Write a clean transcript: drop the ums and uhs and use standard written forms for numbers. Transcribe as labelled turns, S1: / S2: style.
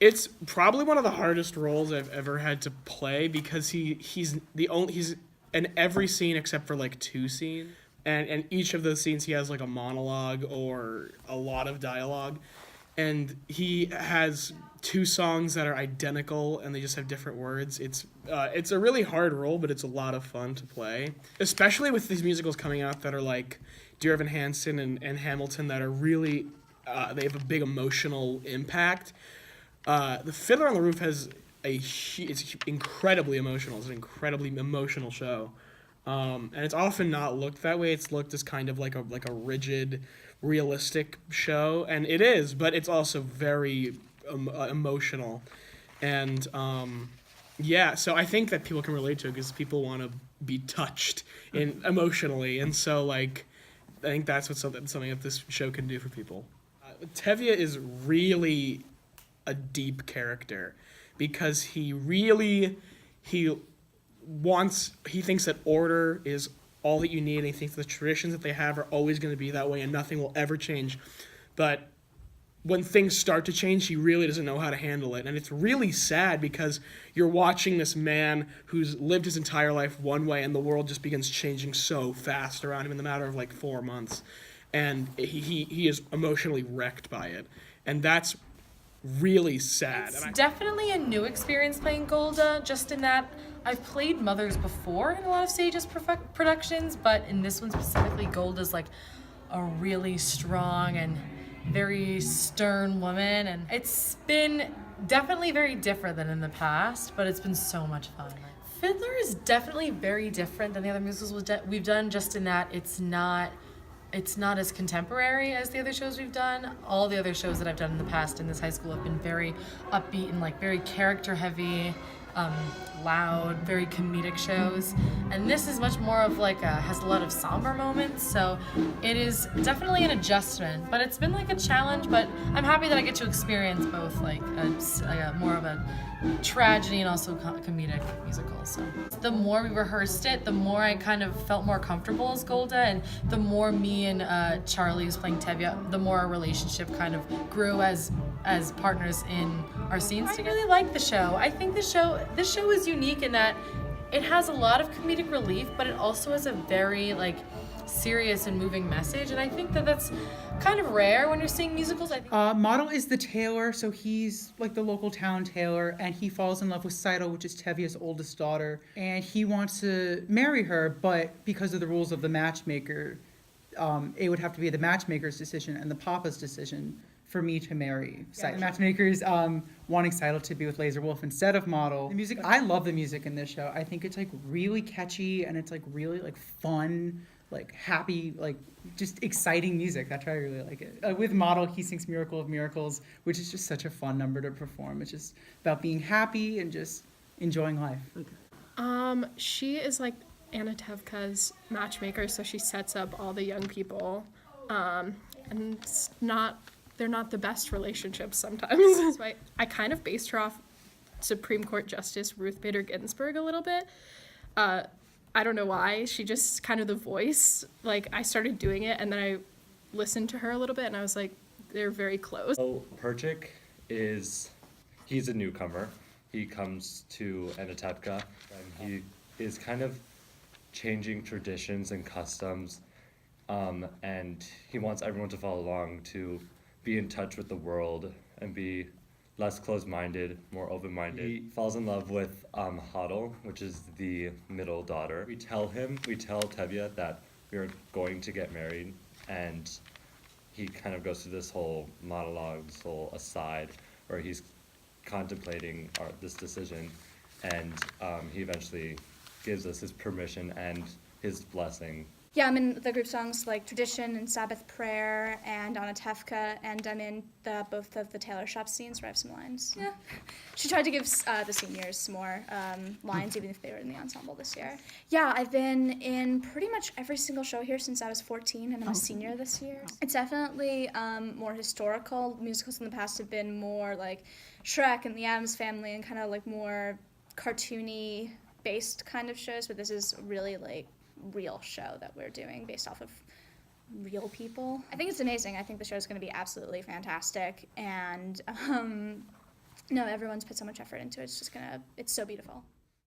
S1: It's probably one of the hardest roles I've ever had to play because he's in every scene except for like two scenes. And each of those scenes he has like a monologue or a lot of dialogue. And he has two songs that are identical and they just have different words. It's a really hard role, but it's a lot of fun to play, especially with these musicals coming out that are like Dear Evan Hansen and Hamilton that are really they have a big emotional impact. The Fiddler on the Roof has it's incredibly emotional. It's an incredibly emotional show, and it's often not looked that way. It's looked as kind of like a rigid, realistic show, and it is, but it's also very emotional, and yeah. So I think that people can relate to it because people want to be touched emotionally, and so like I think that's what something that this show can do for people. Tevye is really a deep character because he thinks that order is all that you need, and he thinks the traditions that they have are always going to be that way and nothing will ever change. But when things start to change, he really doesn't know how to handle it, and it's really sad because you're watching this man who's lived his entire life one way and the world just begins changing so fast around him in the matter of like 4 months, and he is emotionally wrecked by it, and that's really sad.
S2: It's definitely a new experience playing Golda, just in that I've played mothers before in a lot of stages productions, but in this one specifically, Golda's like a really strong and very stern woman, and it's been definitely very different than in the past, but it's been so much fun. Fiddler is definitely very different than the other musicals we've done, just in that it's not as contemporary as the other shows we've done. All the other shows that I've done in the past in this high school have been very upbeat and like very character heavy, loud, very comedic shows. And this is much more of like has a lot of somber moments. So it is definitely an adjustment, but it's been like a challenge, but I'm happy that I get to experience both like a more of a tragedy and also comedic musical. So the more we rehearsed it, the more I kind of felt more comfortable as Golda, and the more me and Charlie, who's playing Tevye, the more our relationship kind of grew as partners in our scenes together. I really like the show. I think this show is unique in that it has a lot of comedic relief, but it also has a very like serious and moving message, and I think that that's kind of rare when you're seeing musicals. I think
S3: Model is the tailor, so he's like the local town tailor, and he falls in love with Seidel, which is Tevye's oldest daughter, and he wants to marry her, but because of the rules of the matchmaker, it would have to be the matchmaker's decision and the papa's decision for me to marry Seidel. The matchmakers wanting Seidel to be with Laser Wolf instead of Model. The music, I love the music in this show. I think it's like really catchy and it's like really like fun, like happy, like just exciting music. That's why I really like it. With Model, he sings Miracle of Miracles, which is just such a fun number to perform. It's just about being happy and just enjoying life.
S4: Okay. She is like Anatevka's matchmaker, so she sets up all the young people, and they're not the best relationships sometimes. So I kind of based her off Supreme Court Justice Ruth Bader Ginsburg a little bit. I don't know why. She just kind of the voice. Like I started doing it and then I listened to her a little bit and I was like, they're very close.
S5: So Perchik he's a newcomer. He comes to Anatevka and he is kind of changing traditions and customs, and he wants everyone to follow along to be in touch with the world and be less closed-minded, more open-minded. He falls in love with Hodel, which is the middle daughter. We tell Tevye that we're going to get married, and he kind of goes through this whole monologue, this whole aside, where he's contemplating this decision, and he eventually gives us his permission and his blessing.
S6: Yeah, I'm in the group songs like Tradition and Sabbath Prayer and Anatevka, and I'm in both of the tailor shop scenes where I have some lines. Yeah. She tried to give the seniors some more lines, even if they were in the ensemble this year. Yeah, I've been in pretty much every single show here since I was 14, and I'm a senior this year. It's definitely more historical. Musicals in the past have been more like Shrek and the Addams Family and kind of like more cartoony based kind of shows, but this is really like real show that we're doing based off of real people. I think it's amazing. I think the show is going to be absolutely fantastic, and No, everyone's put so much effort into it. It's so beautiful.